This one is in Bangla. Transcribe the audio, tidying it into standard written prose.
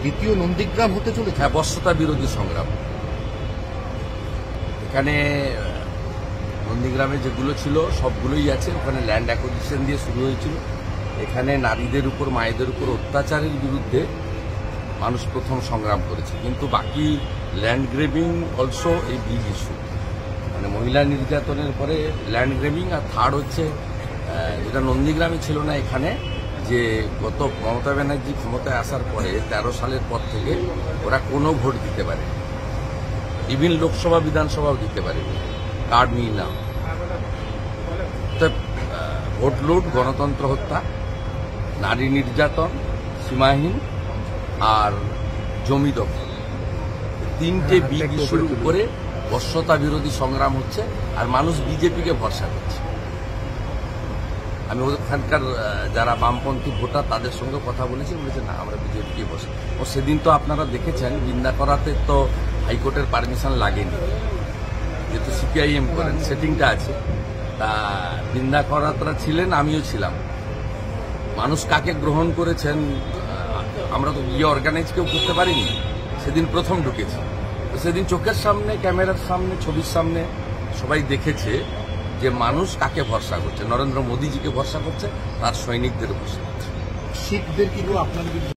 দ্বিতীয় নন্দীগ্রাম হতে চলেছে। হ্যাঁ, বশ্যতা বিরোধী সংগ্রাম। এখানে নন্দীগ্রামে যেগুলো ছিল সবগুলোই আছে। ওখানে ল্যান্ড অ্যাকুইজিশন দিয়ে শুরু হয়েছিল। এখানে নারীদের উপর, মায়েদের উপর অত্যাচারের বিরুদ্ধে মানুষ প্রথম সংগ্রাম করেছে। কিন্তু বাকি ল্যান্ড গ্রেবিং অলসো এই বিগ ইস্যু, মানে মহিলা নির্যাতনের পরে ল্যান্ড গ্রেবিং। আর থার্ড হচ্ছে যেটা নন্দীগ্রামে ছিল না এখানে, যে গত মমতা ব্যানার্জি ক্ষমতায় আসার পরে 13 সালের পর থেকে ওরা কোনো ভোট দিতে পারে, ইভিন লোকসভা বিধানসভাও দিতে পারে, কার্ড নিয়ে না। ভোট লুট, গণতন্ত্র হত্যা, নারী নির্যাতন সীমাহীন, আর জমি দখল, তিনটে বিগ ইস্যুর উপরে বশ্যতা বিরোধী সংগ্রাম হচ্ছে। আর মানুষ বিজেপিকে ভরসা করছে। আমি ওখানকার যারা বামপন্থী ভোটার তাদের সঙ্গে কথা বলেছি, বলেছে না আমরা বিজেপিকে ভরসা। ও সেদিন তো আপনারা দেখেছেন বৃন্দা করাতে তো হাইকোর্টের পারমিশন লাগেনি, যেহেতু সিপিআইএম করেন, সেটিংটা আছে। তা বৃন্দা করাতরা ছিলেন, আমিও ছিলাম। মানুষ কাকে গ্রহণ করেছেন আমরা তো গিয়ে অর্গানাইজ কেউ করতে পারিনি। সেদিন প্রথম ঢুকেছি। সেদিন চোখের সামনে, ক্যামেরার সামনে, ছবির সামনে সবাই দেখেছে যে মানুষ কাকে ভরসা করছে। নরেন্দ্র মোদীজিকে ভরসা করছে, তার সৈনিকদের ভরসা করছে। শিখদের কিন্তু আপনার